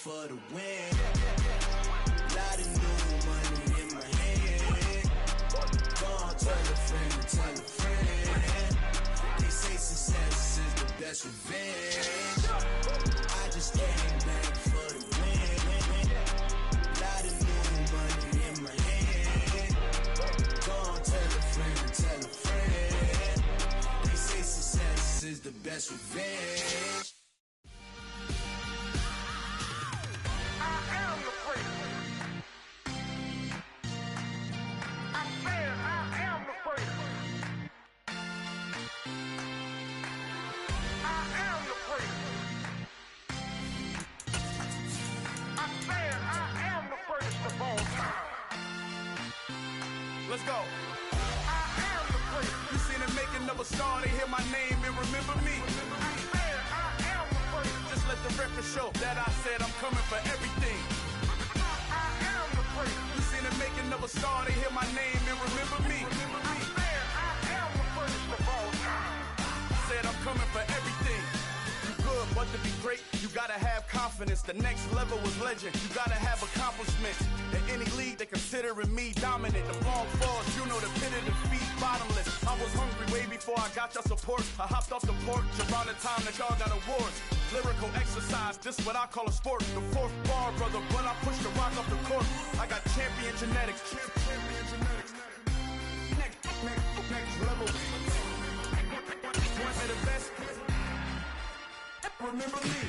for the win. Lot of new money in my hand. Go on, tell a friend to tell a friend. They say success is the best revenge. I just came back for the win. Lot of new money in my hand. Go on, tell a friend to tell a friend. They say success is the best revenge. Let's go. I am the prince. You seen it making of a star, they hear my name and remember me. I am the prince. Just let the record show that I said I'm coming for everything. I am the prince. You seen it making of a star, they hear my name and remember me. I am the prince of all time. Said I'm coming for everything. Good, but to be great, you gotta have confidence. The next level was legend. You gotta have accomplishments. In any league, they considering me dominant. The long falls, you know the pit of defeat, bottomless. I was hungry way before I got your support. I hopped off the porch around the time that y'all got awards. Lyrical exercise, this what I call a sport. The fourth bar, brother, when I push the rock off the court. I got champion genetics. Champion genetics. Next level. Want me the best? Remember me.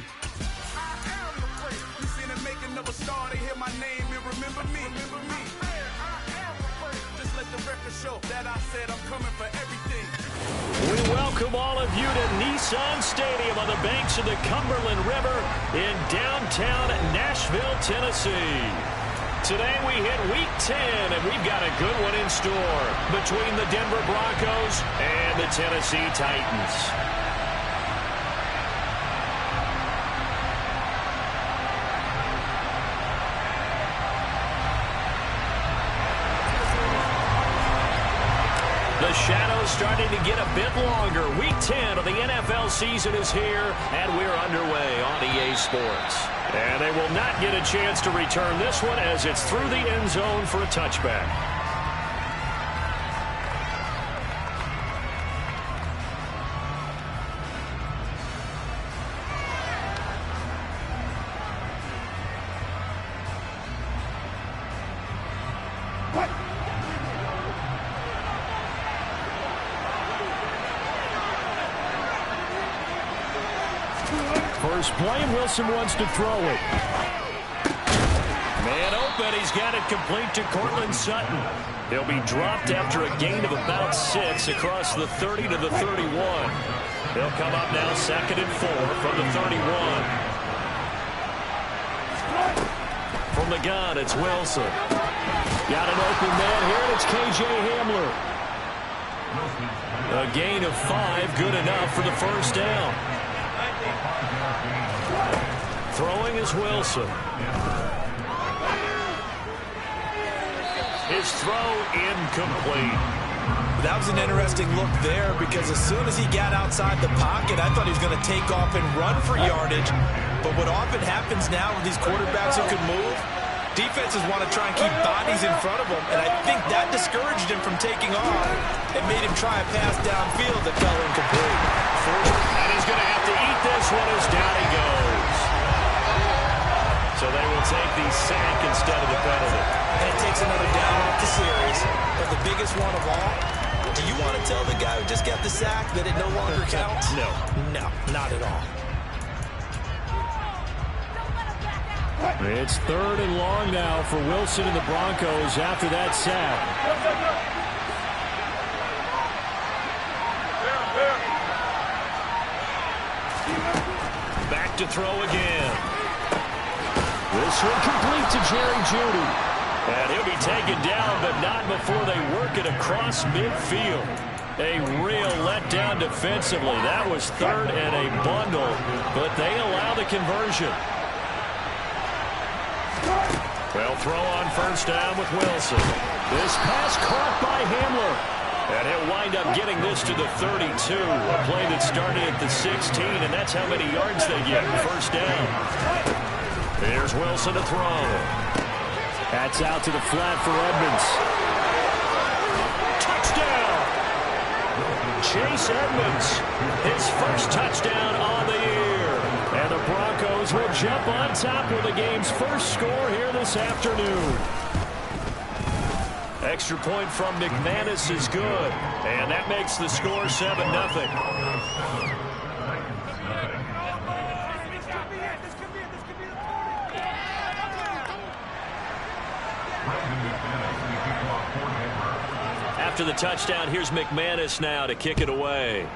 I am the prince. You seen it making of a star, they hear my name and remember me. Remember me. I am the prince. Just let the record show that I said I'm coming for everything. We welcome all of you to Nissan Stadium on the banks of the Cumberland River in downtown Nashville, Tennessee. Today we hit Week 10, and we've got a good one in store between the Denver Broncos and the Tennessee Titans. The shadow's starting to get a bit longer. Week 10 of the NFL season is here, and we're underway on EA Sports. And they will not get a chance to return this one as it's through the end zone for a touchback. First play, Wilson wants to throw it. Man open, he's got it complete to Cortland Sutton. He'll be dropped after a gain of about 6 across the 30 to the 31. He'll come up now 2nd and 4 from the 31. From the gun, it's Wilson. Got an open man here, and it's K.J. Hamler. A gain of 5, good enough for the first down. Throwing is Wilson. His throw incomplete. That was an interesting look there because as soon as he got outside the pocket, I thought he was going to take off and run for yardage. But what often happens now with these quarterbacks who can move, defenses want to try and keep bodies in front of them, and I think that discouraged him from taking off and made him try a pass downfield that fell incomplete. And he's going to have to eat this one as down he goes. So they will take the sack instead of the penalty. And it takes another down off the series. But the biggest one of all, do you want to tell the guy who just got the sack that it no longer counts? No. No, not at all. It's 3rd and long now for Wilson and the Broncos after that sack. Back to throw again. This one complete to Jerry Jeudy. And he'll be taken down, but not before they work it across midfield. A real letdown defensively. That was 3rd and a bundle, but they allow the conversion. Well, throw on first down with Wilson. This pass caught by Hamler. And he'll wind up getting this to the 32. A play that started at the 16, and that's how many yards they get. First down. Here's Wilson to throw. That's out to the flat for Edmonds. Touchdown! Chase Edmonds, his first touchdown on the year. And the Broncos will jump on top with the game's first score here this afternoon. Extra point from McManus is good. And that makes the score 7-0. After the touchdown, here's McManus now to kick it away.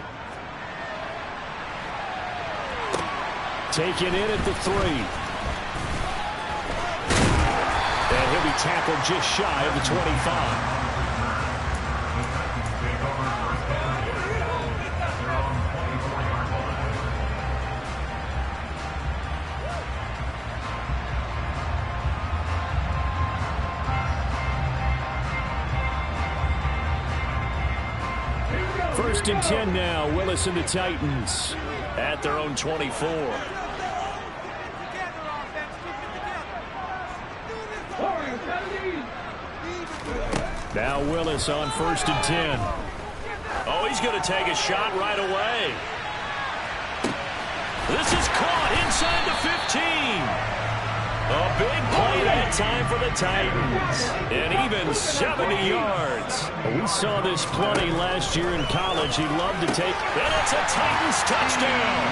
Taken in at the 3. And he'll be tackled just shy of the 25. First and 10 now. Willis and the Titans at their own 24. Now Willis on first and 10. Oh, he's going to take a shot right away. This is caught inside the 15. A big play that time for the Titans. And even 70 yards. We saw this plenty last year in college. He loved to take. And it's a Titans touchdown.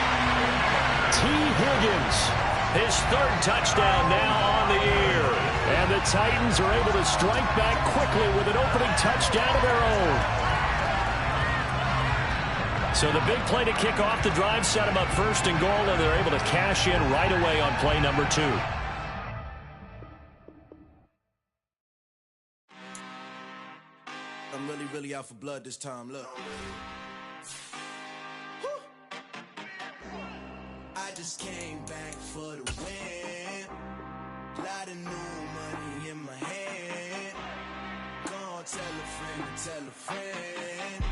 T. Higgins, his third touchdown now on the year. And the Titans are able to strike back quickly with an opening touchdown of their own. So the big play to kick off the drive set them up first and goal, and they're able to cash in right away on play number 2. I'm really out for blood this time, look. I just came back for the win. Lot of new money in my hand. Gonna tell a friend to tell a friend.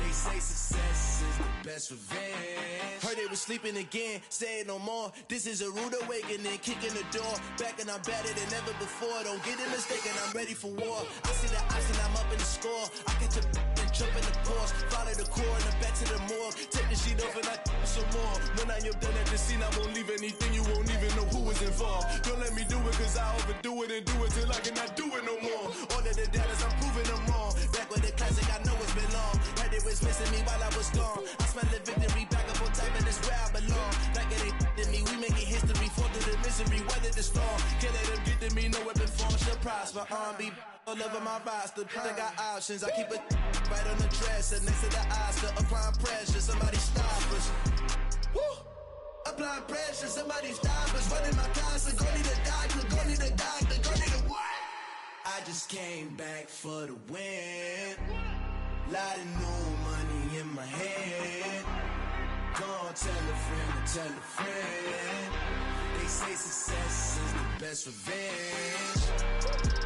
They say success is the best revenge. Heard they was sleeping again, say it no more. This is a rude awakening, kicking the door. Back and I'm better than ever before. Don't get it mistaken, I'm ready for war. I see the option, I'm up in the score. I catch a and jump in the course. Follow the core and the back to the morgue. Take the sheet off and I some more. When I am done at the scene, I won't leave anything. You won't even know who was involved. Don't let me do it cause I overdo it and do it till I cannot do it no more. All of the doubters, I'm proving them wrong. Back with the classic, I know it's been long. Heard it was missing me while I was gone. I smell the victory back up on top and it's where I belong. Like it ain't to me, we making history. Fall through the misery, weather the storm. Can't let them get to me, no weapon form should prosper. Be all over my roster. I got options, I keep it right on the dresser. Next to the Oscar, applying pressure. Somebody stop us. Woo! Applying pressure, somebody stop us. Running my concert, go need a doctor, go need a doctor, go need a what? I just came back for the win. Lot of new money in my hand. Gonna tell a friend to tell a friend. They say success is the best revenge.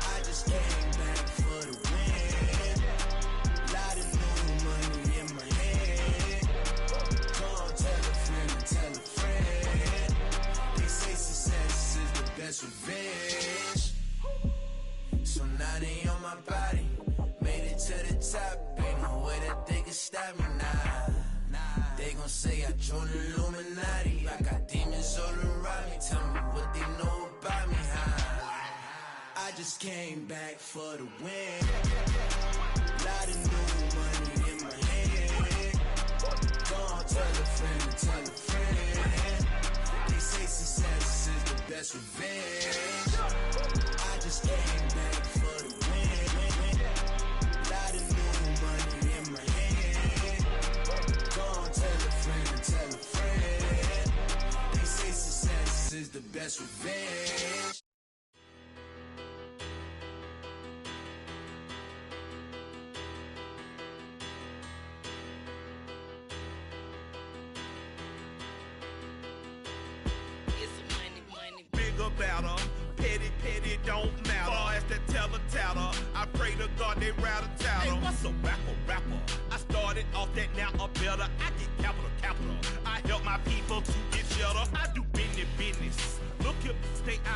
I just came back for the win. Lot of new money in my hand. Gonna tell a friend to tell a friend. They say success is the best revenge. So now they on my body. Made it to the top. Ain't no way that they can stop me now. They gon' say I joined the Illuminati. I got demons all around me. Tell me what they know about me, huh? I just came back for the win. Lot of new money in my hand. Gonna tell a friend to tell a friend. They say success is the best revenge. I just came back for the win. Lot of new money in my hand. Gonna tell a friend to tell a friend. They say success is the best revenge. Better, petty, don't matter. Far as the teller, I pray to God they rattle tattle. Hey, what's a rapper? I started off that, now I'm better. I get capital. I help my people to get shelter. I do business. Look here, stay out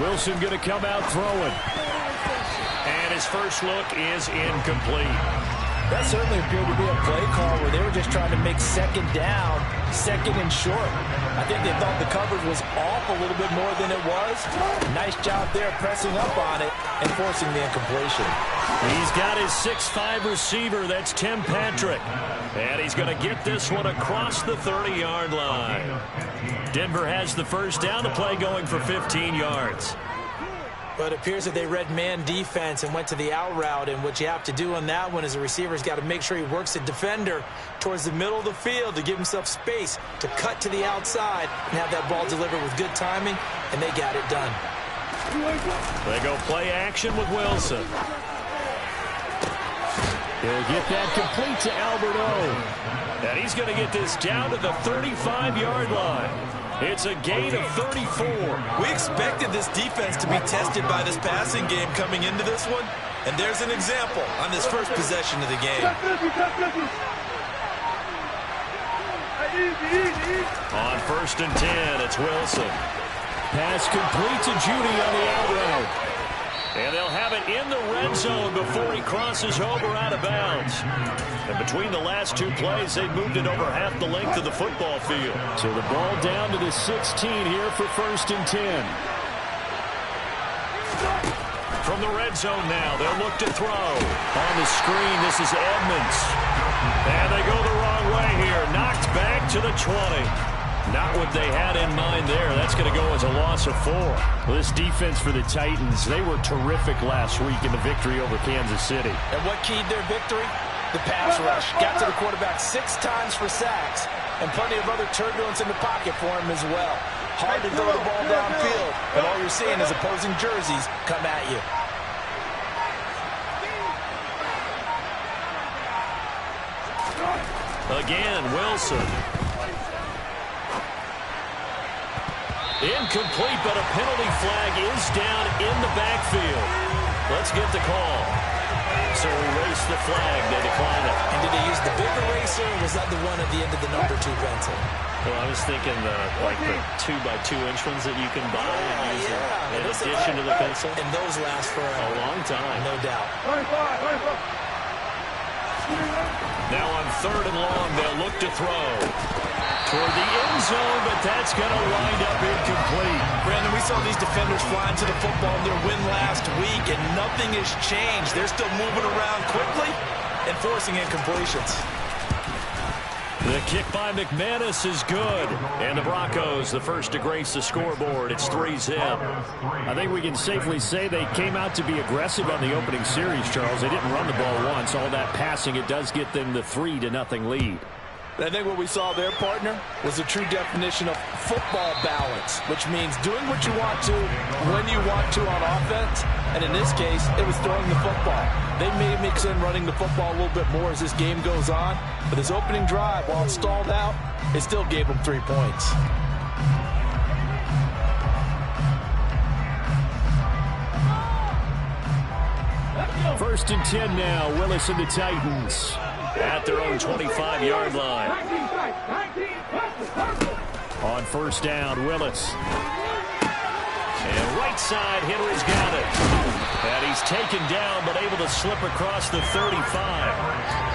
Wilson going to come out throwing. And his first look is incomplete. That certainly appeared to be a play call where they were just trying to make second down, second and short. I think they thought the coverage was off a little bit more than it was. Nice job there pressing up on it and forcing the incompletion. He's got his 6'5" receiver. That's Tim Patrick. And he's going to get this one across the 30-yard line. Denver has the first down. The play going for 15 yards. But it appears that they read man defense and went to the out route, and what you have to do on that one is the receiver's got to make sure he works the defender towards the middle of the field to give himself space to cut to the outside and have that ball delivered with good timing, and they got it done. They go play action with Wilson. He'll get that complete to Albert O. And he's going to get this down to the 35-yard line. It's a gain of 34. We expected this defense to be tested by this passing game coming into this one, and there's an example on this first possession of the game. On 1st and 10, it's Wilson. Pass complete to Judy on the out route. And they'll have it in the red zone before he crosses over out of bounds. And between the last two plays, they moved it over half the length of the football field. So the ball down to the 16 here for 1st and 10. From the red zone now, they'll look to throw. On the screen, this is Edmonds. And they go the wrong way here. Knocked back to the 20. Not what they had in mind there. That's going to go as a loss of 4. Well, this defense for the Titans, they were terrific last week in the victory over Kansas City. And what keyed their victory? The pass rush. Got to the quarterback 6 times for sacks, and plenty of other turbulence in the pocket for him as well. Hard to throw the ball downfield, but all you're seeing is opposing jerseys come at you. Again, Wilson. Incomplete, but a penalty flag is down in the backfield. Let's get the call. So erase the flag. They decline it. And did they use the big eraser, or was that the one at the end of the number 2 pencil? Well, I was thinking like the 2x2-inch ones that you can buy and use in addition to the pencil. And those last for a long time. No doubt. Now on 3rd and long, they'll look to throw. Toward the end zone, but that's going to wind up incomplete. Brandon, we saw these defenders flying to the football in their win last week, and nothing has changed. They're still moving around quickly and forcing incompletions. The kick by McManus is good. And the Broncos, the first to grace the scoreboard. It's 3-zip. I think we can safely say they came out to be aggressive on the opening series, Charles. They didn't run the ball once. All that passing, it does get them the 3-0 lead. I think what we saw there, partner, was a true definition of football balance, which means doing what you want to, when you want to on offense, and in this case, it was throwing the football. They may mix in running the football a little bit more as this game goes on, but this opening drive, while it stalled out, it still gave them 3 points. First and 10 now, Willis and the Titans at their own 25-yard line. On 1st down, Willis. And right side, Henry's got it. And he's taken down, but able to slip across the 35.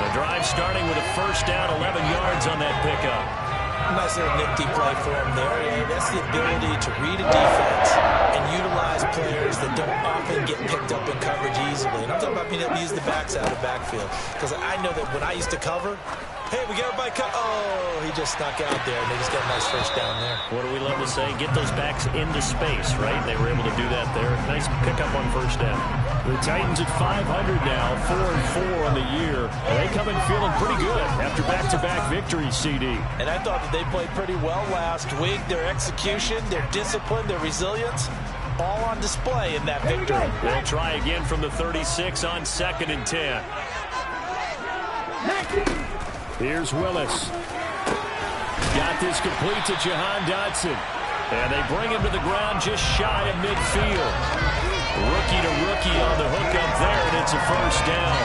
The drive starting with a 1st down, 11 yards on that pickup. Nice little nifty play for him there. That's the ability to read a defense and utilize players that don't often get picked up in coverage easily. And I'm talking about being able to use the backside of the backfield. Because I know that when I used to cover, hey, we got everybody cut. Oh, he just snuck out there, and they just got a nice 1st down there. What do we love to say? Get those backs into space, right? They were able to do that there. Nice pickup on 1st down. The Titans at 500 now, 4-4 on the year. They come in feeling pretty good after back-to-back victories, CD. And I thought that they played pretty well last week. Their execution, their discipline, their resilience, all on display in that victory. They'll try again from the 36 on 2nd and 10. Here's Willis. Got this complete to Jahan Dotson. And they bring him to the ground just shy of midfield. Rookie to rookie on the hook up there, and it's a 1st down.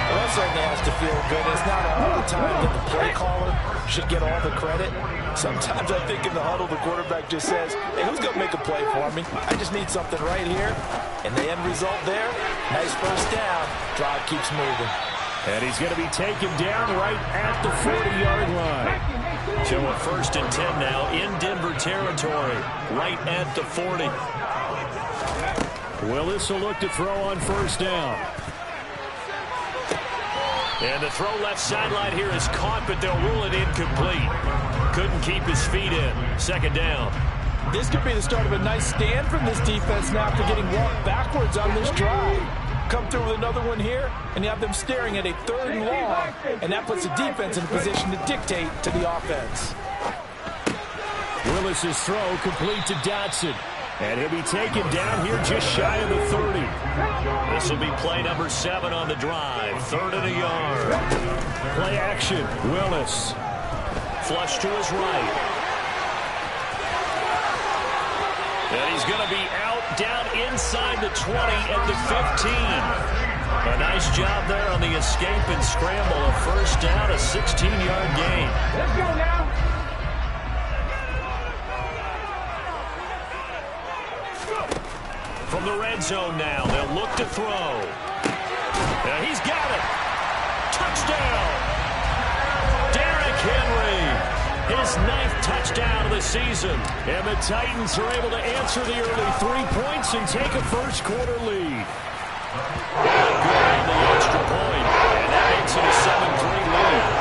Well, that certainly has to feel good. It's not all the time that the play caller should get all the credit. Sometimes I think in the huddle, the quarterback just says, hey, who's going to make a play for me? I just need something right here. And the end result there, nice first down. Drive keeps moving. And he's going to be taken down right at the 40-yard line. So a 1st and 10 now in Denver territory, right at the 40. Willis will look to throw on 1st down. And the throw left sideline here is caught, but they'll rule it incomplete. Couldn't keep his feet in. 2nd down. This could be the start of a nice stand from this defense now after getting walked backwards on this drive. Come through with another one here, and you have them staring at a 3rd and long, and that puts the defense in a position to dictate to the offense. Willis's throw complete to Dotson. And he'll be taken down here just shy of the 30. This will be play number 7 on the drive. 3rd and a yard. Play action. Willis. Flush to his right. And he's going to be out down inside the 20 at the 15. A nice job there on the escape and scramble. A 1st down, a 16-yard gain. Let's go now. From the red zone now, they'll look to throw. And he's got it. Touchdown. Derrick Henry, his 9th touchdown of the season. And the Titans are able to answer the early 3 points and take a 1st quarter lead. Good on the extra point. And that makes it a 7-3 lead.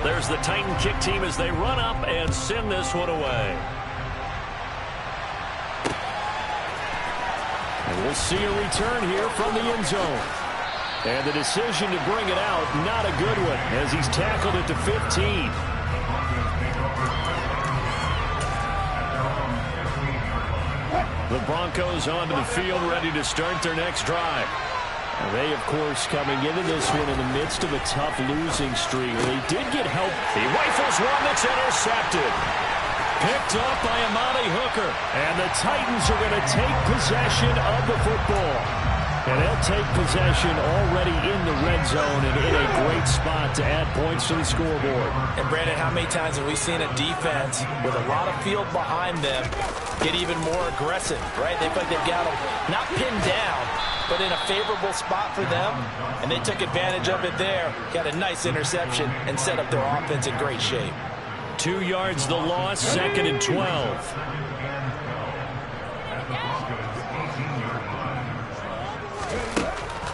There's the Titan kick team as they run up and send this one away. And we'll see a return here from the end zone. And the decision to bring it out, not a good one, as he's tackled at the 15. The Broncos onto the field, ready to start their next drive. And they, of course, coming into this one in the midst of a tough losing streak. They did get help. He rifles one that's intercepted. Picked up by Amani Hooker. And the Titans are going to take possession of the football. And they'll take possession already in the red zone and in a great spot to add points to the scoreboard. And, Brandon, how many times have we seen a defense with a lot of field behind them get even more aggressive, right? They feel like they've got them not pinned down, but in a favorable spot for them, and they took advantage of it there. Got a nice interception and set up their offense in great shape. 2 yards the loss, 2nd and 12.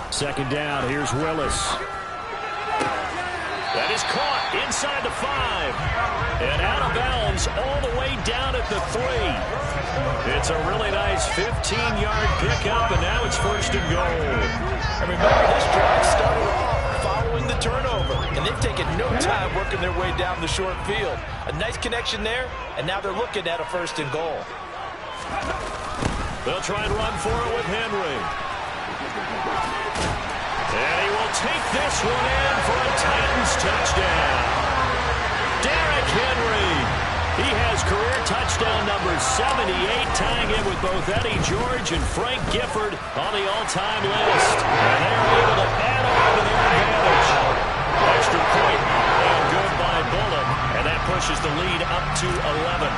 Second down, here's Willis. That is caught inside the 5. And out of bounds all the way down at the 3. It's a really nice 15-yard pickup, and now it's 1st and goal. And remember, this drive started off following the turnover, and they've taken no time working their way down the short field. A nice connection there, and now they're looking at a 1st and goal. They'll try and run for it with Henry. And he will take this one in for a Titans touchdown. Derrick Henry. He has career touchdown number 78, tying it with both Eddie George and Frank Gifford on the all-time list. And they're able to add on to their advantage. Extra point and good by Bullock. And that pushes the lead up to 11.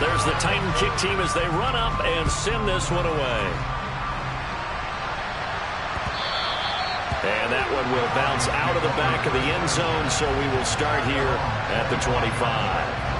There's the Titan kick team as they run up and send this one away. And that one will bounce out of the back of the end zone, so we will start here at the 25.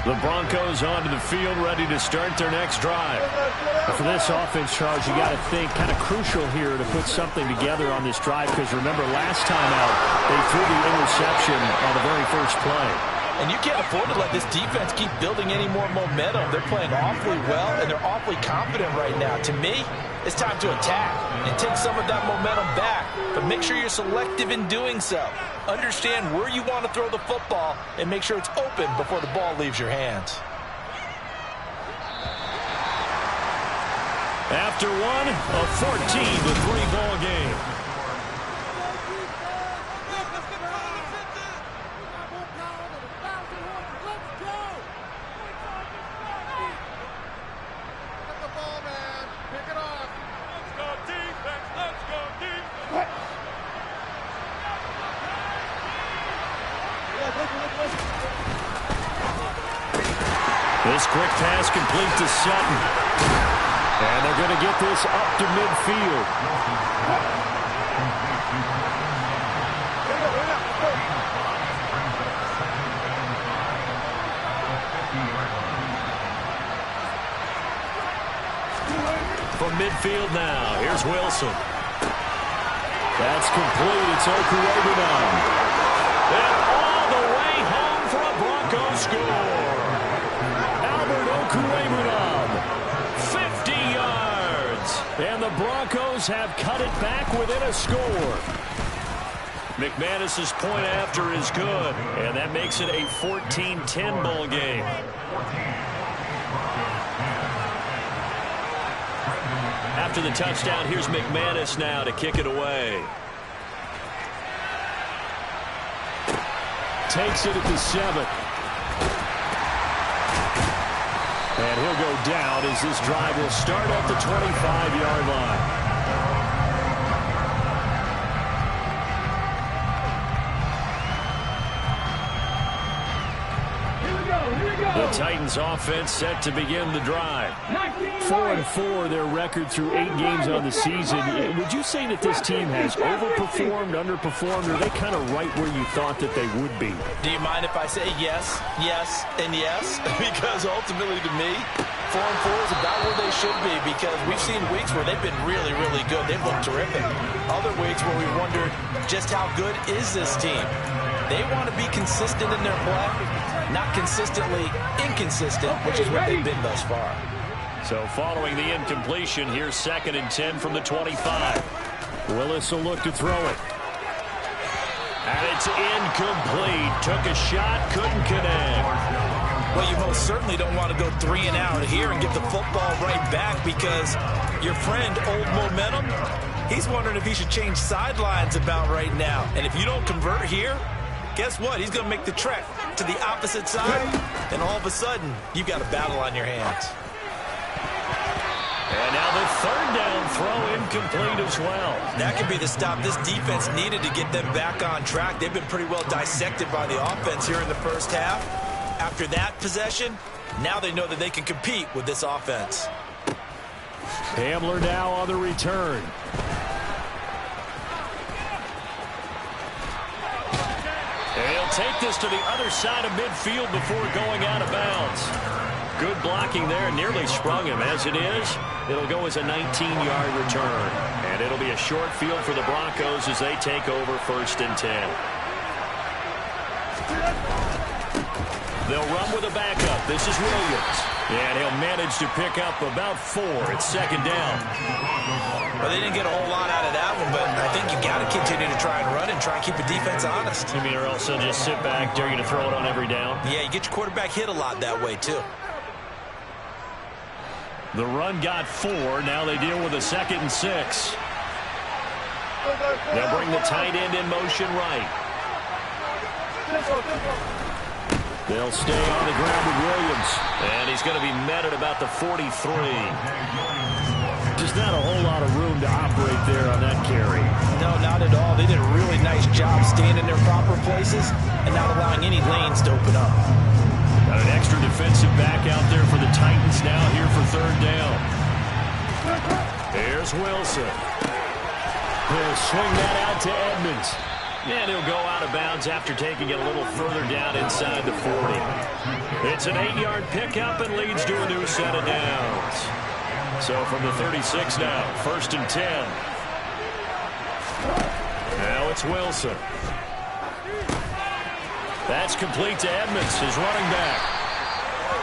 The Broncos onto the field, ready to start their next drive. For this offense, Charles, you got to think kind of crucial here to put something together on this drive, because remember, last time out, they threw the interception on the very first play. And you can't afford to let this defense keep building any more momentum. They're playing awfully well, and they're awfully confident right now. To me, it's time to attack and take some of that momentum back. But make sure you're selective in doing so. Understand where you want to throw the football and make sure it's open before the ball leaves your hands. After one, a 14-3 ball game. This quick pass complete to Sutton. And they're going to get this up to midfield. From midfield now, here's Wilson. That's complete. It's Okuegbunam. And all the way home for a Broncos score. Okuegbunam, 50 yards. And the Broncos have cut it back within a score. McManus's point after is good. And that makes it a 14-10 ball game. After the touchdown, here's McManus now to kick it away. Takes it at the 7. And he'll go down as this drive will start at the 25-yard line. The Titans offense set to begin the drive. 4-4 their record through 8 games on the season. Would you say that this team has overperformed, underperformed, or are they kind of right where you thought that they would be? Do you mind if I say yes, yes, and yes? Because ultimately to me, 4-4 is about where they should be, because we've seen weeks where they've been really, really good. They've looked terrific. Other weeks where we wondered just how good is this team. They want to be consistent in their play, not consistently inconsistent, which is what they've been thus far. So following the incompletion, here's 2nd and 10 from the 25. Willis will look to throw it. And it's incomplete. Took a shot, couldn't connect. Well, you most certainly don't want to go 3 and out here and get the football right back, because your friend, Old Momentum, he's wondering if he should change sidelines about right now. And if you don't convert here, guess what? He's going to make the trek to the opposite side, and all of a sudden, you've got a battle on your hands. And now the 3rd down throw incomplete as well. That could be the stop this defense needed to get them back on track. They've been pretty well dissected by the offense here in the first half. After that possession, now they know that they can compete with this offense. Hamler now on the return. And he'll take this to the other side of midfield before going out of bounds. Good blocking there, nearly sprung him. As it is, it'll go as a 19-yard return. And it'll be a short field for the Broncos as they take over 1st and 10. They'll run with a backup. This is Williams. And he'll manage to pick up about 4. It's 2nd down. Well, they didn't get a whole lot out of that one, but I think you got to continue to try and run and try and keep the defense honest. You mean, or else they'll just sit back, dare you to throw it on every down? Yeah, you get your quarterback hit a lot that way, too. The run got 4. Now they deal with a 2nd and 6. They'll bring the tight end in motion right. They'll stay on the ground with Williams. And he's going to be met at about the 43. Just not a whole lot of room to operate there on that carry. No, not at all. They did a really nice job staying in their proper places and not allowing any lanes to open up. Got an extra defensive back out there for the Titans now here for 3rd down. Here's Wilson. He'll swing that out to Edmonds. And he'll go out of bounds after taking it a little further down inside the 40. It's an 8-yard pickup and leads to a new set of downs. So from the 36 now, 1st and 10. Now it's Wilson. That's complete to Edmonds, his running back.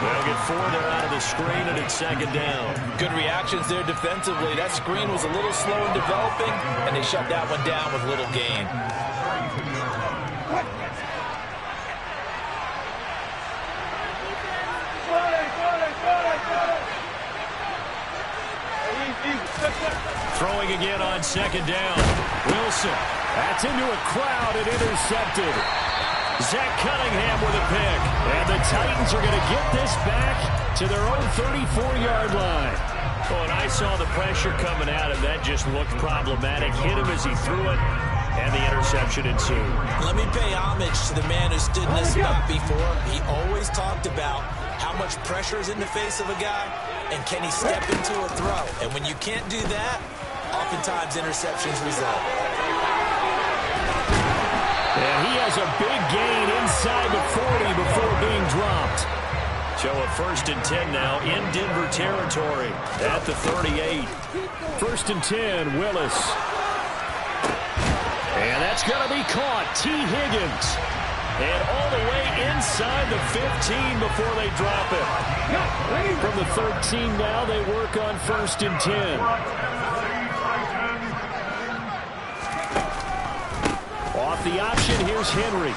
They'll get 4 there out of the screen, and it's 2nd down. Good reactions there defensively. That screen was a little slow in developing, and they shut that one down with little gain. Throwing again on 2nd down. Wilson. That's into a crowd and intercepted. Zach Cunningham with a pick. And the Titans are going to get this back to their own 34-yard line. Oh, and I saw the pressure coming at him. That just looked problematic. Hit him as he threw it, and the interception ensued. Let me pay homage to the man who stood in this spot before. He always talked about how much pressure is in the face of a guy, and can he step into a throw. And when you can't do that, oftentimes interceptions result. And he has a big gain inside the 40 before being dropped. So a 1st and 10 now in Denver territory at the 38. 1st and 10, Willis. And that's going to be caught. T. Higgins. And all the way inside the 15 before they drop it. From the 13 now, they work on 1st and 10. Off the option, here's Henry.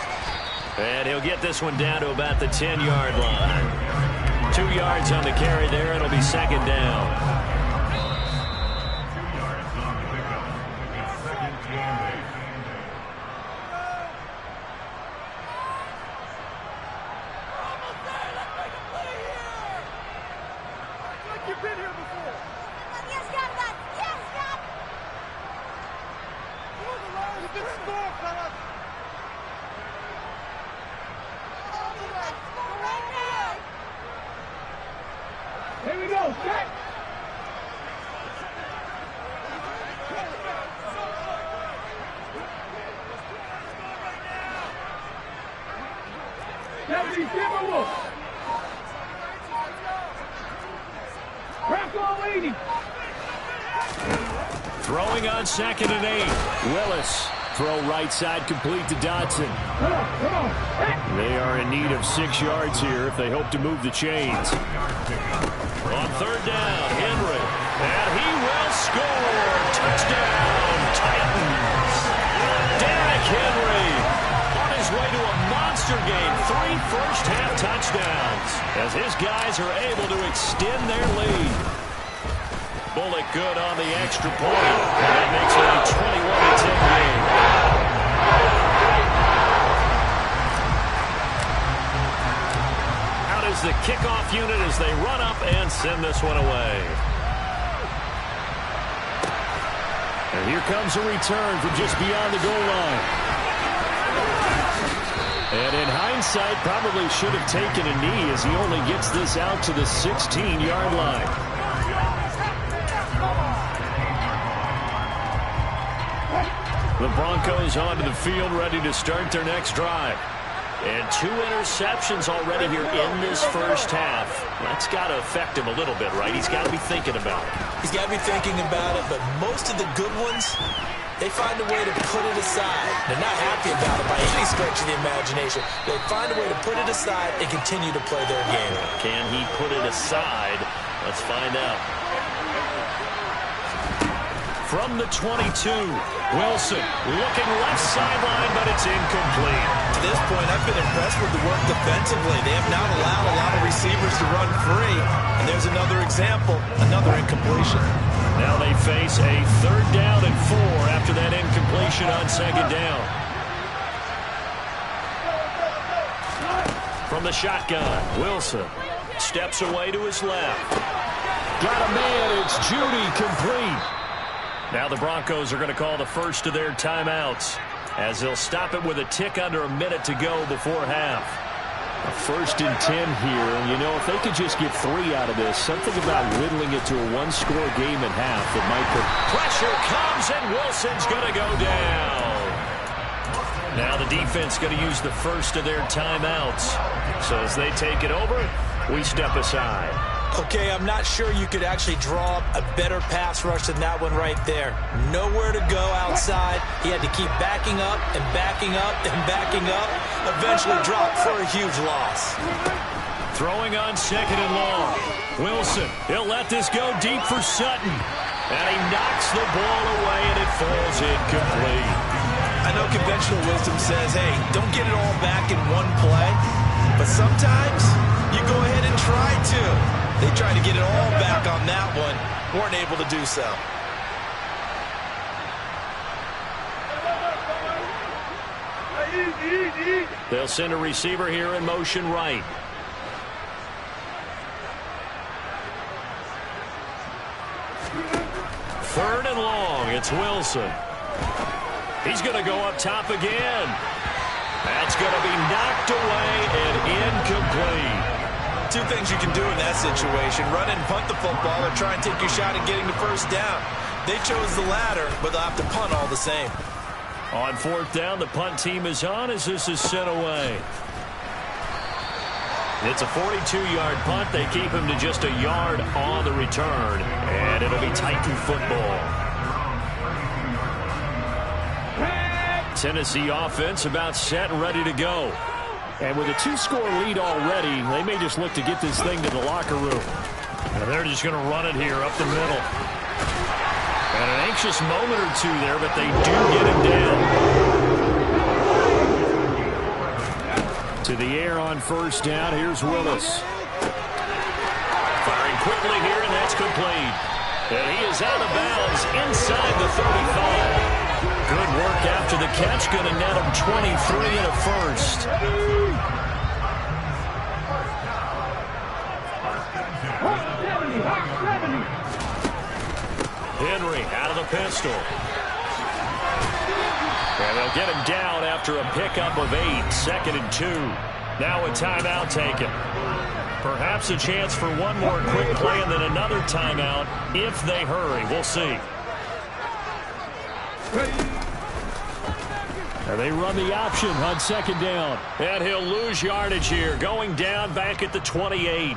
And he'll get this one down to about the 10-yard line. 2 yards on the carry there. It'll be 2nd down. Here we go, set! Deputy Timberwolf! Crack on 80! Throwing on 2nd and 8. Willis. Throw right side complete to Dodson. Come on. They are in need of 6 yards here if they hope to move the chains. On 3rd down, Henry. And he will score. Touchdown, Titans. Derrick Henry on his way to a monster game. 3 first-half touchdowns as his guys are able to extend their lead. Bullock good on the extra point. And that makes it a 21-10 game. Out is the kickoff unit as they run up and send this one away. And here comes a return from just beyond the goal line. And in hindsight, probably should have taken a knee as he only gets this out to the 16-yard line. The Broncos onto the field, ready to start their next drive. And 2 interceptions already here in this first half. That's got to affect him a little bit, right? He's got to be thinking about it. He's got to be thinking about it, but most of the good ones, they find a way to put it aside. They're not happy about it by any stretch of the imagination. They find a way to put it aside and continue to play their game. Can he put it aside? Let's find out. From the 22, Wilson looking left sideline, but it's incomplete. To this point, I've been impressed with the work defensively. They have not allowed a lot of receivers to run free. And there's another example, another incompletion. Now they face a 3rd down and 4 after that incompletion on 2nd down. From the shotgun, Wilson steps away to his left. Got a man, it's Judy, complete. Now the Broncos are going to call the first of their timeouts as they'll stop it with a tick under a minute to go before half. A 1st and 10 here, and you know, if they could just get 3 out of this, something about whittling it to a 1-score game at half that might put... Pressure comes, and Wilson's going to go down. Now the defense going to use the first of their timeouts. So as they take it over, we step aside. Okay, I'm not sure you could actually draw up a better pass rush than that one right there. Nowhere to go outside. He had to keep backing up and backing up and backing up. Eventually dropped for a huge loss. Throwing on 2nd and long. Wilson, he'll let this go deep for Sutton. And he knocks the ball away, and it falls incomplete. I know conventional wisdom says, hey, don't get it all back in one play. But sometimes you go ahead and try to. They tried to get it all back on that one. Weren't able to do so. They'll send a receiver here in motion right. Third and long. It's Wilson. He's going to go up top again. That's going to be knocked away and incomplete. Two things you can do in that situation: run and punt the football, or try and take your shot at getting the first down. They chose the latter, but they'll have to punt all the same. On 4th down, the punt team is on as this is sent away. It's a 42-yard punt. They keep him to just a yard on the return, and it'll be Titan football. Tennessee offense about set and ready to go. And with a 2-score lead already, they may just look to get this thing to the locker room. And they're just going to run it here up the middle. And an anxious moment or two there, but they do get him down. To the air on 1st down. Here's Willis. Firing quickly here, and that's complete. And he is out of bounds inside the 35. Good work after the catch. Going to net him 23 and a first. Henry out of the pistol. And they'll get him down after a pickup of 8. 2nd and 2. Now a timeout taken. Perhaps a chance for one more quick play and then another timeout if they hurry. We'll see. And they run the option on 2nd down. And he'll lose yardage here. Going down back at the 28.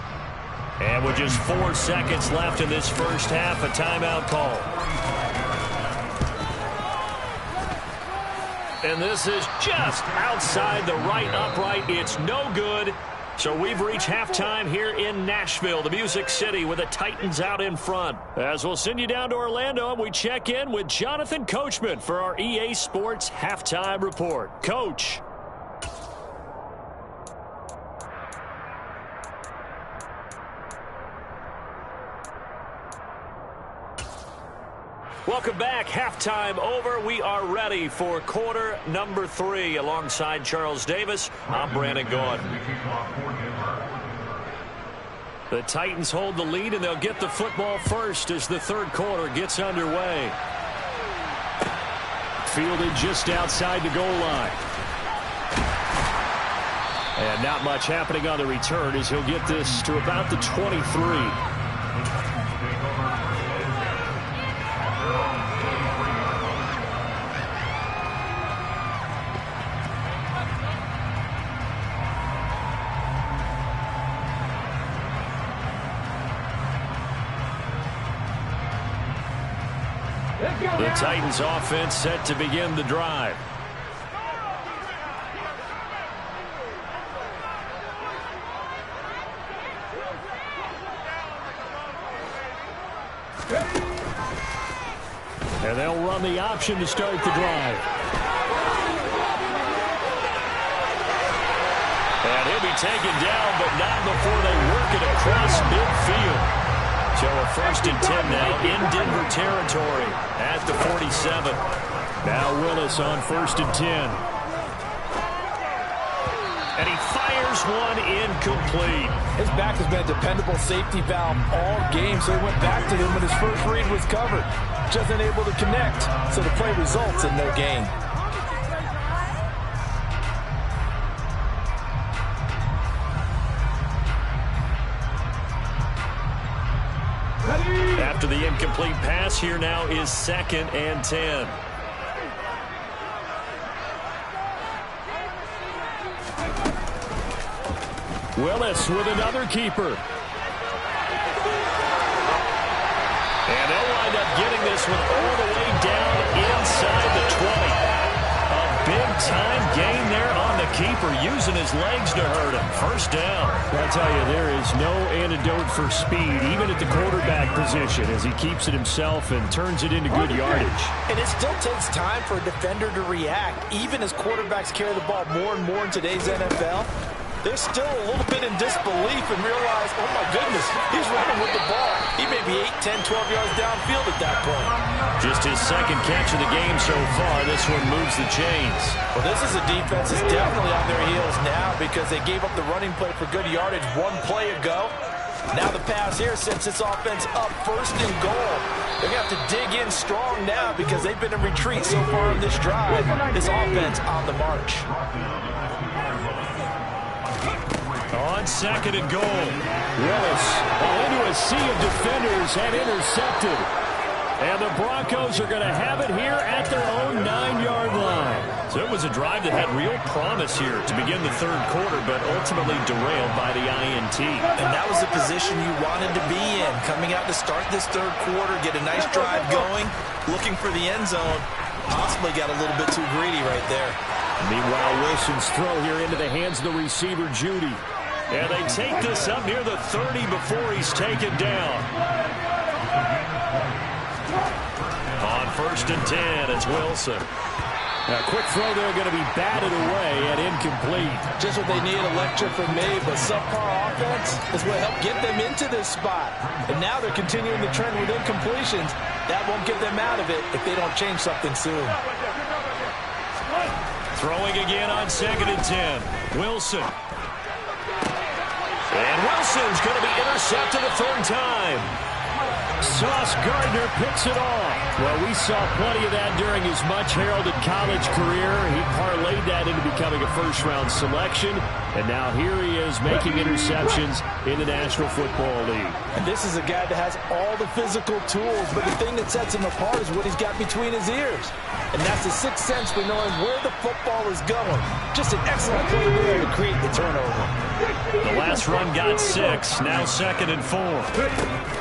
And with just 4 seconds left in this first half, a timeout call. And this is just outside the right upright. It's no good. So we've reached halftime here in Nashville, the Music City, with the Titans out in front. As we'll send you down to Orlando, and we check in with Jonathan Coachman for our EA Sports Halftime Report. Coach. Welcome back. Halftime over. We are ready for quarter number 3. Alongside Charles Davis, I'm Brandon Gordon. The Titans hold the lead, and they'll get the football first as the 3rd quarter gets underway. Fielded just outside the goal line. And not much happening on the return as he'll get this to about the 23. The Titans offense set to begin the drive. And they'll run the option to start the drive. And he'll be taken down, but not before they work it across midfield. So a 1st and 10 now in Denver territory at the 47. Now Willis on 1st and 10. And he fires one incomplete. His back has been a dependable safety valve all game, so he went back to him when his first read was covered. Just unable to connect, so the play results in no gain. After the incomplete pass, here now is 2nd and 10. Willis with another keeper. this one all the way down inside the 20. A big-time gain there on the keeper, using his legs to hurt him. First down. I tell you, there is no antidote for speed, even at the quarterback position, as he keeps it himself and turns it into good yardage. And it still takes time for a defender to react, even as quarterbacks carry the ball more and more in today's NFL. They're still a little bit in disbelief and realize, oh my goodness, he's running with the ball. He may be 8, 10, 12 yards downfield at that point. Just his second catch of the game so far. This one moves the chains. Well, this is a defense that's definitely on their heels now because they gave up the running play for good yardage one play ago. Now the pass here sets this offense up first and goal. They're going to have to dig in strong now because they've been in retreat so far on this drive. This offense on the march. On second and goal. Willis, into a sea of defenders and intercepted. And the Broncos are going to have it here at their own 9-yard line. So it was a drive that had real promise here to begin the third quarter, but ultimately derailed by the INT. And that was the position you wanted to be in. Coming out to start this third quarter, get a nice drive going, looking for the end zone. Possibly got a little bit too greedy right there. Meanwhile, Wilson's throw here into the hands of the receiver, Judy. And they take this up near the 30 before he's taken down. On first and 10, it's Wilson. A quick throw there going to be batted away and incomplete. Just what they need, electric from me, but subpar offense is what helped get them into this spot. And now they're continuing the trend with incompletions. That won't get them out of it if they don't change something soon. Throwing again on second and 10. Wilson. And Wilson's going to be intercepted a third time. Sauce Gardner picks it off. Well, we saw plenty of that during his much-heralded college career. He parlayed that into becoming a first-round selection. And now here he is making interceptions in the National Football League. And this is a guy that has all the physical tools, but the thing that sets him apart is what he's got between his ears. And that's the sixth sense for knowing where the football is going. Just an excellent play there to create the turnover. The last run got 6, now second and 4.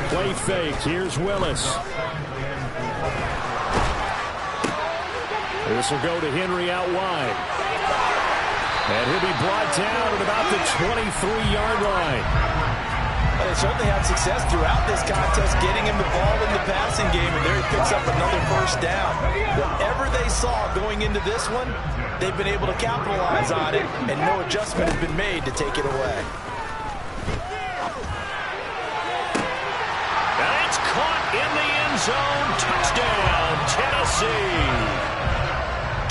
Play fake, here's Willis. This will go to Henry out wide. And he'll be brought down at about the 23-yard line. They certainly had success throughout this contest getting him the ball in the passing game, and there he picks up another first down. Whatever they saw going into this one, they've been able to capitalize on it, and no adjustment has been made to take it away. And it's caught in the end zone. Touchdown, Tennessee.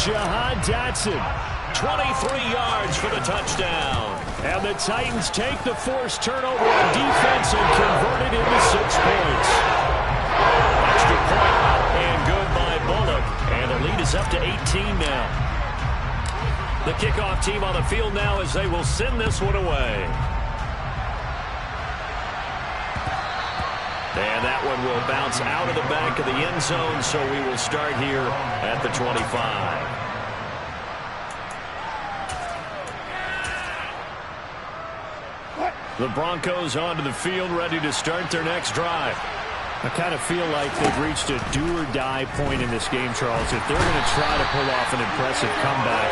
Jahan Dotson. 23 yards for the touchdown. And the Titans take the forced turnover on defense and convert it into 6 points. Extra point up and good by Bullock. And the lead is up to 18 now. The kickoff team on the field now as they will send this one away. And that one will bounce out of the back of the end zone, so we will start here at the 25. The Broncos onto the field, ready to start their next drive. I kind of feel like they've reached a do-or-die point in this game, Charles. If they're going to try to pull off an impressive comeback,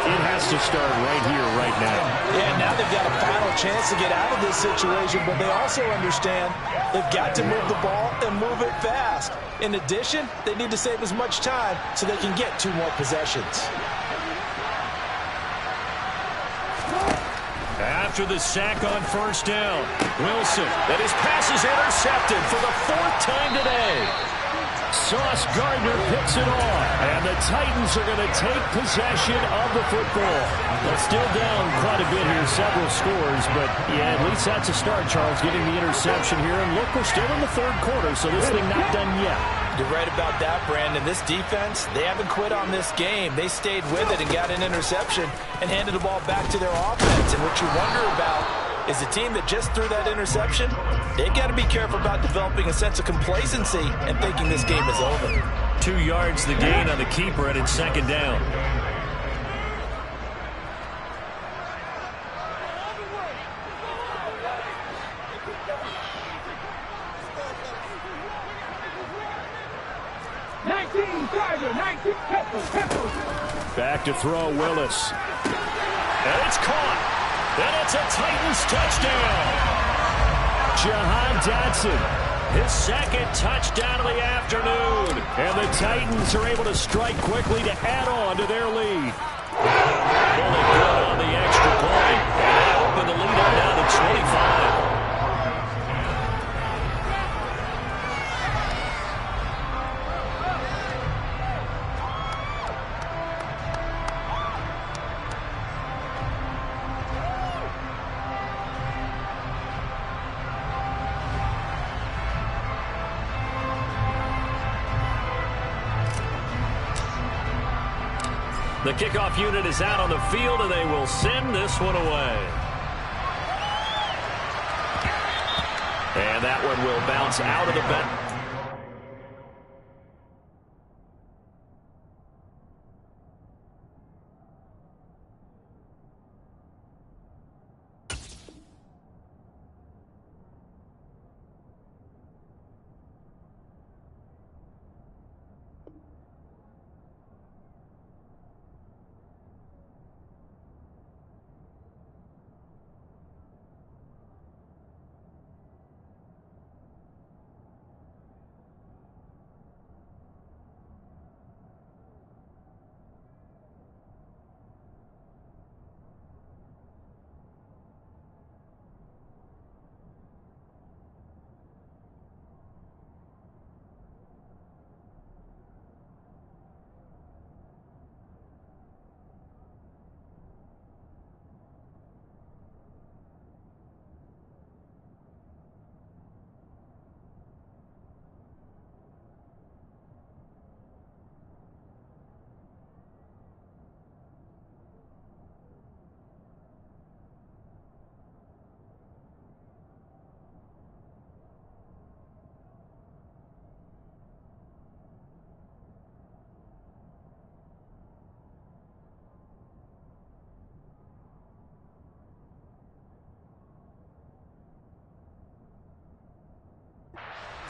it has to start right here, right now. Yeah, now they've got a final chance to get out of this situation, but they also understand they've got to move the ball and move it fast. In addition, they need to save as much time so they can get 2 more possessions. After the sack on first down, Wilson, and his pass is intercepted for the 4th time today. Sauce Gardner picks it off, and the Titans are going to take possession of the football. They're still down quite a bit here, several scores, but yeah, at least that's a start, Charles, getting the interception here. And look, we're still in the third quarter, so this thing not done yet. You're right about that, Brandon. This defense, they haven't quit on this game. They stayed with it and got an interception and handed the ball back to their offense. And what you wonder about is the team that just threw that interception, they've got to be careful about developing a sense of complacency and thinking this game is over. 2 yards the gain on the keeper, and it's second down. 19 Tiger, 19 Pepper. Back to throw, Willis. And it's caught. And it's a Titans touchdown. Jahan Dotson, his second touchdown of the afternoon. And the Titans are able to strike quickly to add on to their lead. Really good on the extra point. And they open the lead up now to 25. The kickoff unit is out on the field, and they will send this one away. And that one will bounce out of the bench.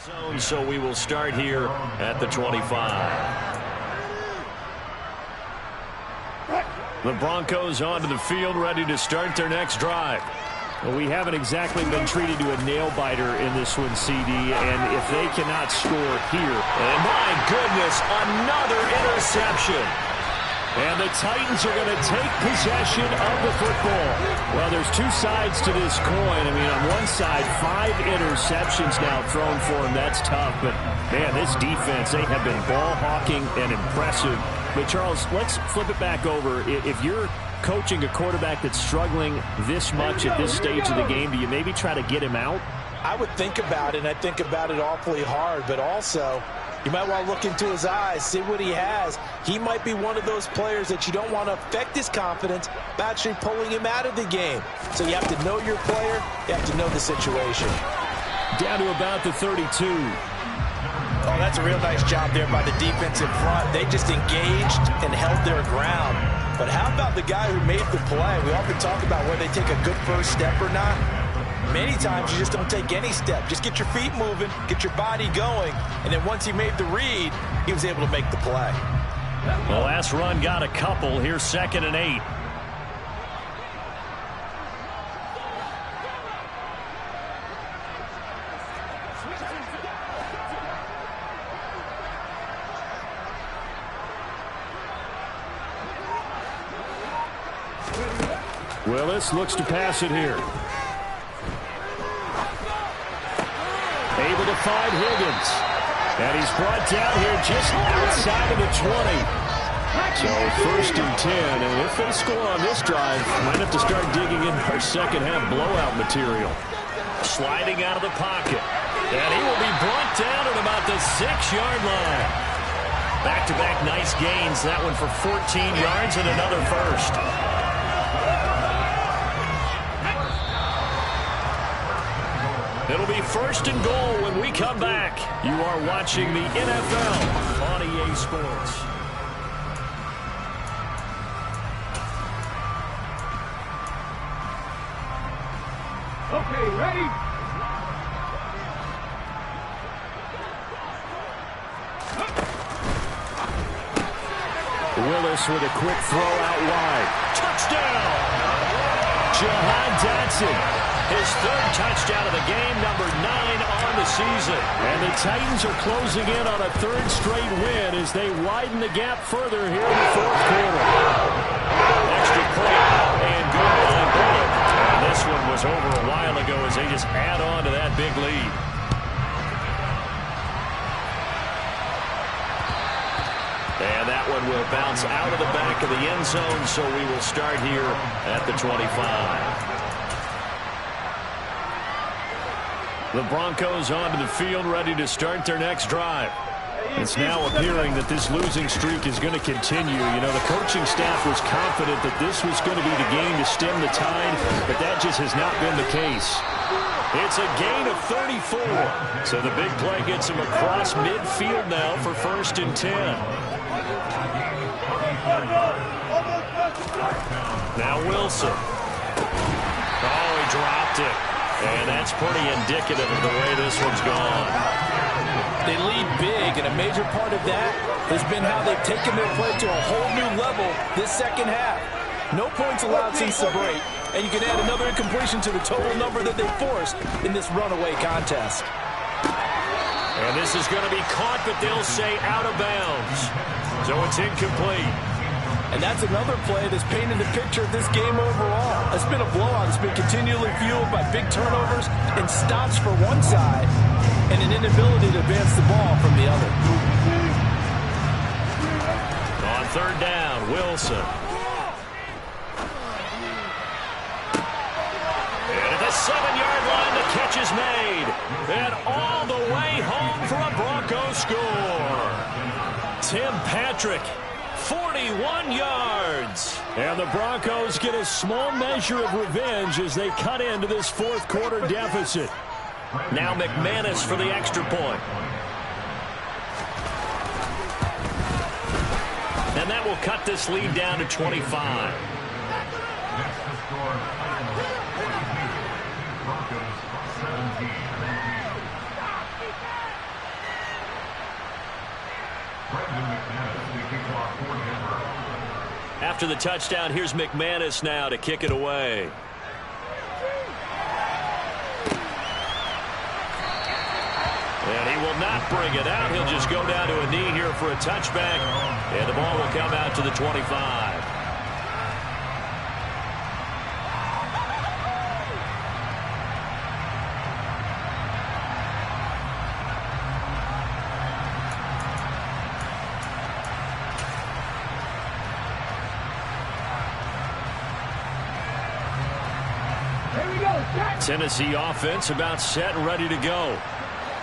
Zone, so we will start here at the 25. The Broncos onto the field, ready to start their next drive. Well, we haven't exactly been treated to a nail-biter in this one, CD, and if they cannot score here, and my goodness, another interception. And the Titans are going to take possession of the football. Well, there's two sides to this coin. I mean, on one side, 5 interceptions now thrown for them. That's tough. But, man, this defense, they have been ball hawking and impressive. But, Charles, let's flip it back over. If you're coaching a quarterback that's struggling this much at this stage of the game, do you maybe try to get him out? I would think about it, and I think about it awfully hard. But also, you might want to look into his eyes, see what he has. He might be one of those players that you don't want to affect his confidence by actually pulling him out of the game. So you have to know your player. You have to know the situation. Down to about the 32. Oh, that's a real nice job there by the defense in front. They just engaged and held their ground. But how about the guy who made the play? We often talk about whether they take a good first step or not. Many times you just don't take any step. Just get your feet moving, get your body going, and then once he made the read, he was able to make the play. The last run got a couple. Here's 2nd and 8. Willis looks to pass it here. Able to find Higgins. And he's brought down here just outside of the 20. So 1st and 10. And if they score on this drive, might have to start digging in our second half blowout material. Sliding out of the pocket. And he will be brought down at about the 6-yard line. Back-to-back nice gains. That one for 14 yards and another first. It'll be 1st and goal when we come back. You are watching the NFL on EA Sports. Okay, ready? Willis with a quick throw out wide. Touchdown! Jahan Dotson, his third touchdown of the game, number 9 on the season. And the Titans are closing in on a third straight win as they widen the gap further here in the fourth quarter. Extra point and good line break. And this one was over a while ago as they just add on to that big lead. And that one will bounce out of the back of the end zone, so we will start here at the 25. The Broncos onto the field, ready to start their next drive. It's now appearing that this losing streak is going to continue. You know, the coaching staff was confident that this was going to be the game to stem the tide, but that just has not been the case. It's a gain of 34. So the big play gets him across midfield now for 1st and 10. Now Wilson. Oh, he dropped it. And that's pretty indicative of the way this one's gone. They lead big, and a major part of that has been how they've taken their play to a whole new level this second half. No points allowed since the break, and you can add another incompletion to the total number that they forced in this runaway contest. And this is going to be caught, but they'll say out of bounds. So it's incomplete. And that's another play that's painted the picture of this game overall. It's been a blowout. It's been continually fueled by big turnovers and stops for one side and an inability to advance the ball from the other. On 3rd down, Wilson. And at the 7-yard line, the catch is made. And all the way home for a Broncos score. Tim Patrick, 41 yards. And the Broncos get a small measure of revenge as they cut into this fourth quarter deficit. Now McManus for the extra point. And that will cut this lead down to 25. After the touchdown, here's McManus now to kick it away. And he will not bring it out. He'll just go down to a knee here for a touchback. And the ball will come out to the 25. Tennessee offense about set and ready to go.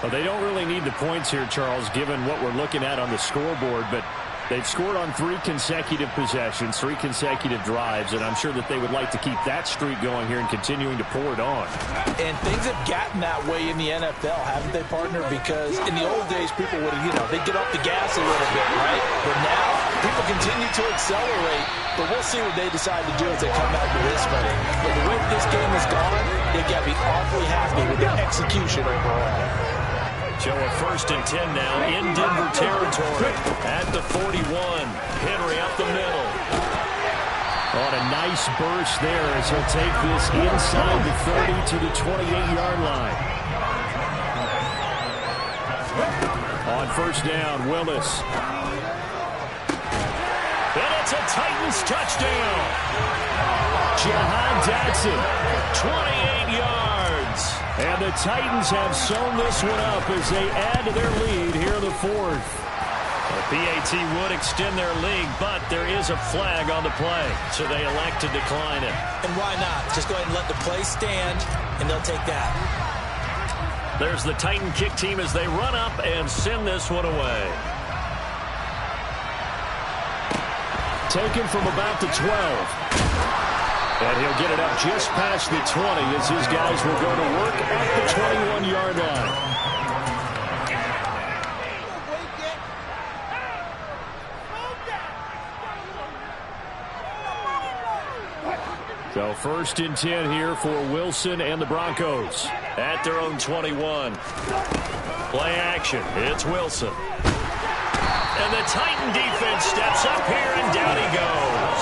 Well, they don't really need the points here, Charles, given what we're looking at on the scoreboard, but they've scored on 3 consecutive possessions, 3 consecutive drives, and I'm sure that they would like to keep that streak going here and continuing to pour it on. And things have gotten that way in the NFL, haven't they, partner? Because in the old days, people would, they'd get off the gas a little bit, right? But now, people continue to accelerate, but we'll see what they decide to do as they come back to this one. But the way this game has gone, they've got to be awfully happy with their execution overall. So a 1st and 10 now in Denver territory at the 41. Henry up the middle. On a nice burst there as he'll take this inside the 30 to the 28-yard line. On 1st down, Willis. And it's a Titans touchdown. Jahan Dotson, 28 yards. And the Titans have sewn this one up as they add to their lead here in the 4th. The PAT would extend their lead, but there is a flag on the play, so they elect to decline it. And why not? Just go ahead and let the play stand, and they'll take that. There's the Titan kick team as they run up and send this one away. Taken from about the 12. And he'll get it up just past the 20 as his guys will go to work at the 21-yard line. So 1st and 10 here for Wilson and the Broncos at their own 21. Play action. It's Wilson. And the Titan defense steps up here, and down he goes.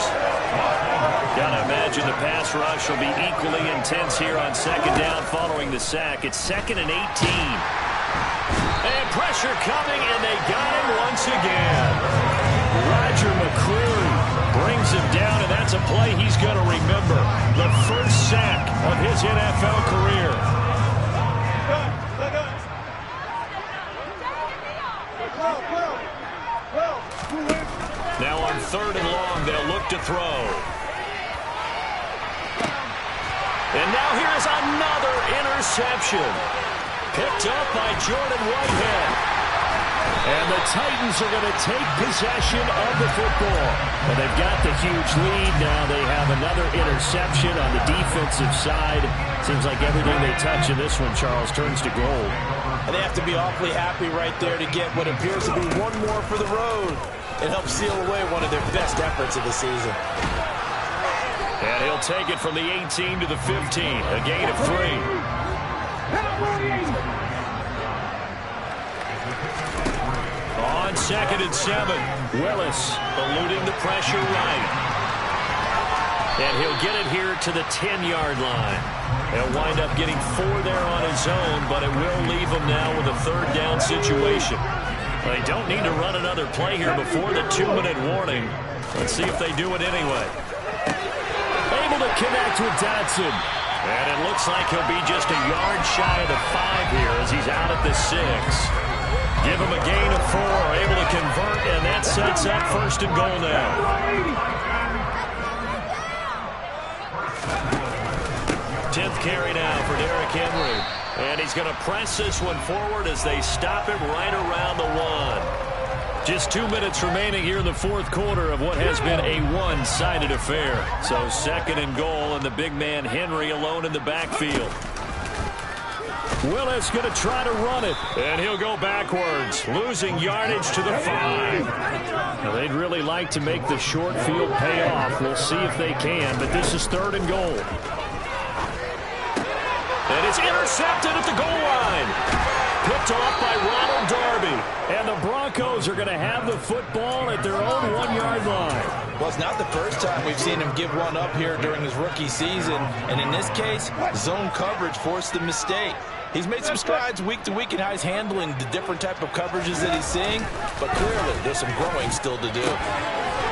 Gotta imagine the pass rush will be equally intense here on second down following the sack. It's 2nd and 18. And pressure coming, and they got him once again. Roger McCreary brings him down, and that's a play he's going to remember. The first sack of his NFL career. Now on 3rd and long, they'll look to throw. And now here's another interception. Picked up by Jordan Whitehead. And the Titans are going to take possession of the football. Well, they've got the huge lead. Now they have another interception on the defensive side. Seems like everything they touch in this one, Charles, turns to gold. And they have to be awfully happy right there to get what appears to be one more for the road. It helps seal away one of their best efforts of the season. And he'll take it from the 18 to the 15. A gain of 3. On 2nd and 7. Willis eluding the pressure right. And he'll get it here to the 10-yard line. He'll wind up getting 4 there on his own, but it will leave him now with a 3rd down situation. They don't need to run another play here before the 2-minute warning. Let's see if they do it anyway. Able to connect with Dotson. And it looks like he'll be just a yard shy of the 5 here as he's out at the 6. Give him a gain of 4, able to convert, and that sets up 1st and goal now. 10th carry now for Derrick Henry. And he's going to press this one forward as they stop him right around the 1. Just 2 minutes remaining here in the 4th quarter of what has been a one-sided affair. So 2nd and goal, and the big man Henry alone in the backfield. Willis going to try to run it, and he'll go backwards, losing yardage to the 5. Now, they'd really like to make the short field pay off. We'll see if they can, but this is 3rd and goal. And it's intercepted at the goal line. Picked off by Ronald Darby. And the Broncos are going to have the football at their own 1-yard line. Well, it's not the first time we've seen him give one up here during his rookie season. And in this case, zone coverage forced the mistake. He's made some strides week to week in how he's handling the different type of coverages that he's seeing. But clearly, there's some growing still to do.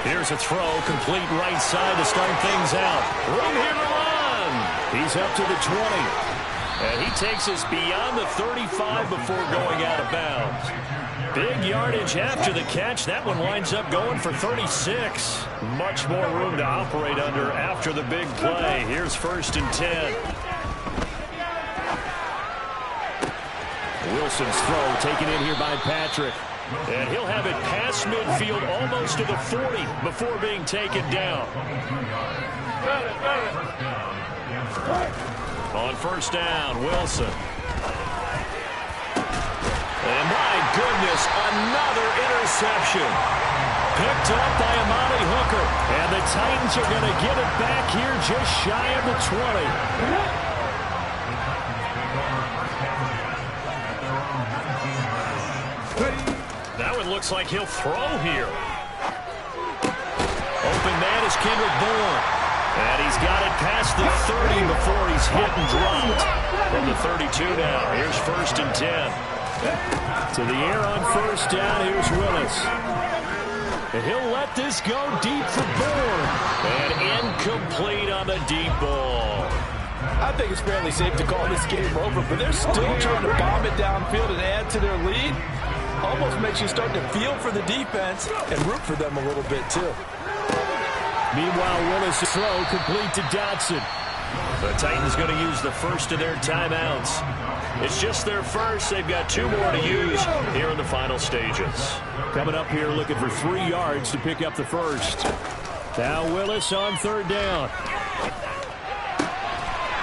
Here's a throw, complete right side to start things out. Room here to run. He's up to the 20. And he takes us beyond the 35 before going out of bounds. Big yardage after the catch. That one winds up going for 36. Much more room to operate under after the big play. Here's 1st and 10. Wilson's throw taken in here by Patrick. And he'll have it past midfield almost to the 40 before being taken down. On 1st down, Wilson. And my goodness, another interception. Picked up by Amani Hooker. And the Titans are going to get it back here just shy of the 20. Now it looks like he'll throw here. Open man is Kendrick Bourne. And he's got it past the 30 before he's hit and dropped. From the 32 now, here's 1st and 10. To the air on 1st down, here's Willis. And he'll let this go deep for Bourne. And incomplete on the deep ball. I think it's fairly safe to call this game over, but they're still trying to bomb it downfield and add to their lead. Almost makes you start to feel for the defense and root for them a little bit, too. Meanwhile, Willis' throw complete to Dotson. The Titans going to use the first of their timeouts. It's just their first. They've got 2 more to use here in the final stages. Coming up here looking for 3 yards to pick up the first. Now Willis on 3rd down.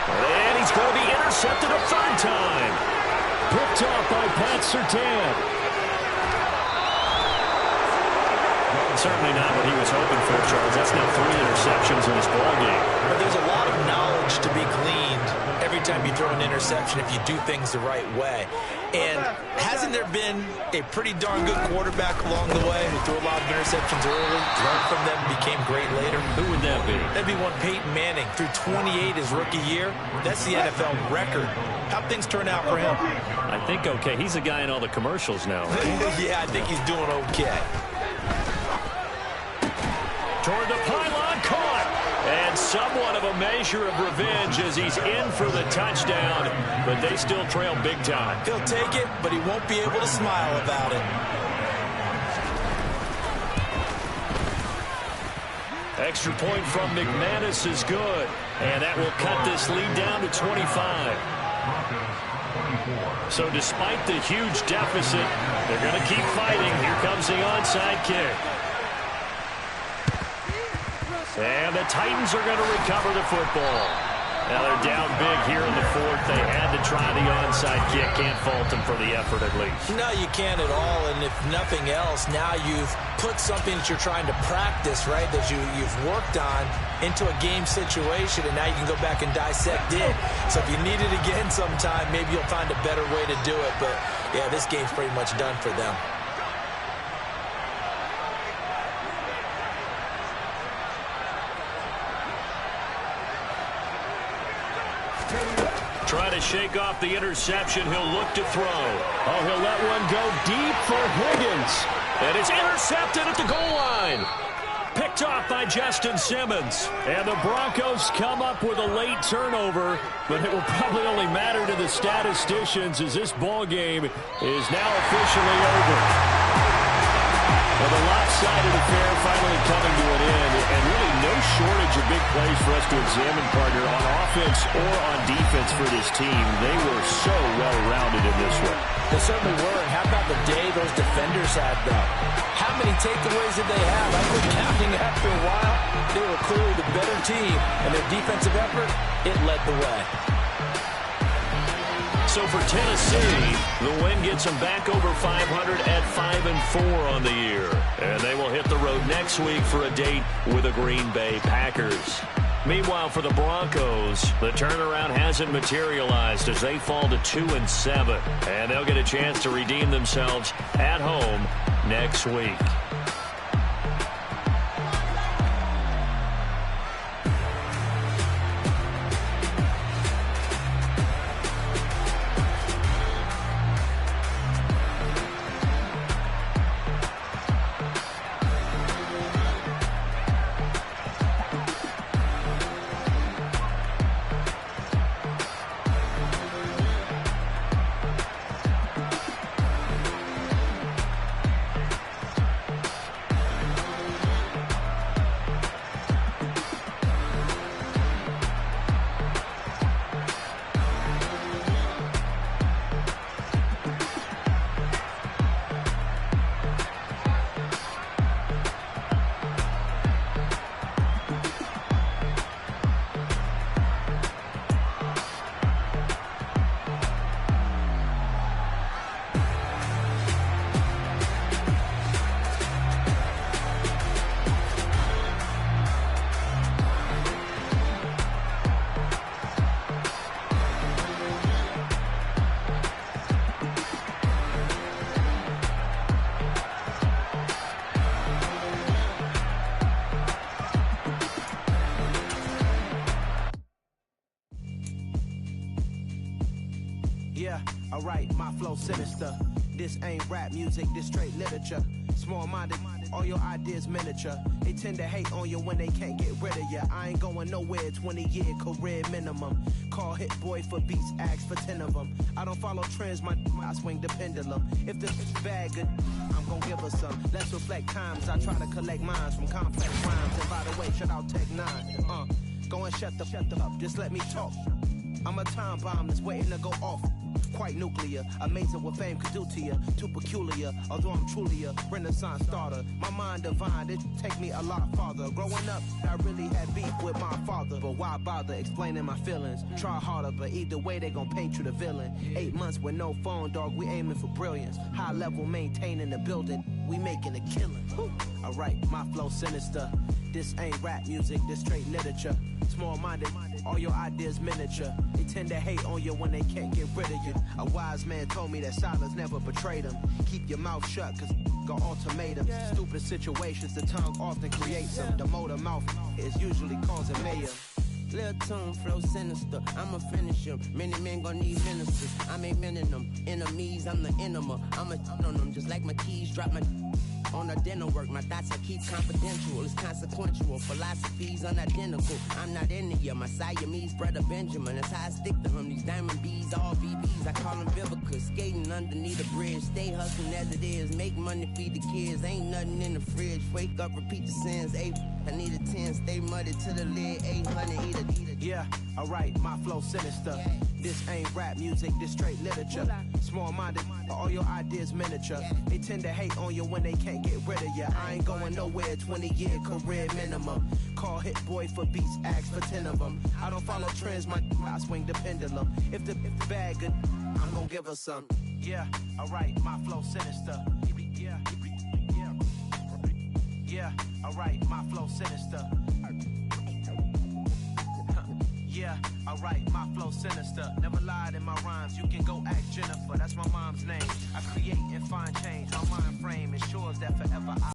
And he's going to be intercepted a 3rd time. Picked up by Pat Surtain. Certainly not what he was hoping for, Charles. That's now 3 interceptions in this ballgame. But there's a lot of knowledge to be gleaned every time you throw an interception if you do things the right way. And hasn't there been a pretty darn good quarterback along the way who threw a lot of interceptions early, learned from them, and became great later? Who would that be? That'd be one Peyton Manning. Threw 28 his rookie year. That's the NFL record. How'd things turn out for him? I think okay. He's a guy in all the commercials now, right? Yeah, I think he's doing okay. Toward the pylon, caught. And somewhat of a measure of revenge as he's in for the touchdown, but they still trail big time. He'll take it, but he won't be able to smile about it. Extra point from McManus is good, and that will cut this lead down to 25. So despite the huge deficit, they're going to keep fighting. Here comes the onside kick. And the Titans are going to recover the football. Now they're down big here in the fourth. They had to try the onside kick. Can't fault them for the effort at least. No, you can't at all. And if nothing else, now you've put something that you're trying to practice, right, that you've worked on into a game situation, and now you can go back and dissect it. So if you need it again sometime, maybe you'll find a better way to do it. But, yeah, this game's pretty much done for them. Trying to shake off the interception. He'll look to throw. Oh, he'll let one go deep for Higgins. And it's intercepted at the goal line. Picked off by Justin Simmons. And the Broncos come up with a late turnover, but it will probably only matter to the statisticians as this ball game is now officially over. Well, the lopsided affair finally coming to an end, and really no shortage of big plays for us to examine, partner, on offense or on defense for this team. They were so well-rounded in this one. They certainly were, and how about the day those defenders had, though? How many takeaways did they have? I quit counting after a while. They were clearly the better team, and their defensive effort, it led the way. So for Tennessee, the win gets them back over 500 at 5-4 on the year. And they will hit the road next week for a date with the Green Bay Packers. Meanwhile, for the Broncos, the turnaround hasn't materialized as they fall to 2-7. And they'll get a chance to redeem themselves at home next week. Yeah, alright, my flow sinister. This ain't rap music, this straight literature. Small-minded, all your ideas miniature. They tend to hate on you when they can't get rid of you. I ain't going nowhere, 20-year career minimum. Call Hit Boy for beats, ask for 10 of them. I don't follow trends, I swing the pendulum. If this is bad, good, I'm gonna give her some. Let's reflect times, I try to collect minds from complex rhymes. And by the way, shout out Tech 9. Go and shut the up, just let me talk. I'm a time bomb that's waiting to go off. Quite nuclear, amazing what fame could do to you. Too peculiar, although I'm truly a renaissance starter. My mind divine, it take me a lot farther. Growing up, I really had beef with my father. But why bother explaining my feelings? Try harder, but either way they gon' paint you the villain. 8 months with no phone, dog, we aiming for brilliance. High level maintaining the building, we making a killing. Alright, my flow sinister. This ain't rap music, this straight literature. Small-minded, all your ideas miniature. They tend to hate on you when they can't get rid of you. A wise man told me that silence never betrayed him. Keep your mouth shut, cause got ultimatums. Stupid situations, the tongue often creates them. The motor mouth is usually causing mayhem. Lil' tune, flow sinister, I'ma finish him. Many men gon' need ministers, I ain't mending them. Enemies, I'm the enema, I'ma on them. Just like my keys, drop my on the dinner work. My thoughts I keep confidential, it's consequential. Philosophies unidentical, I'm not in the my Siamese brother Benjamin. That's how I stick to him, these diamond bees, all BBs. I call them Vivica, skating underneath the bridge. Stay hustling as it is, make money, feed the kids. Ain't nothing in the fridge, wake up, repeat the sins. I need a 10, stay muddy to the lid. 800, eat a. Yeah, alright, my flow sinister. This ain't rap music, this straight literature. Small-minded, all your ideas miniature. They tend to hate on you when they can't get rid of you. I ain't going nowhere, 20-year career minimum. Call Hit Boy for beats, ask for 10 of them. I don't follow trends, I swing the pendulum. If the bag good, I'm gonna give her some. Yeah, alright, my flow sinister. Yeah, alright, my flow sinister. Yeah, alright, my flow sinister. Never lied in my rhymes, you can go ask Jennifer, that's my mom's name. I create and find change, my mind frame ensures that forever I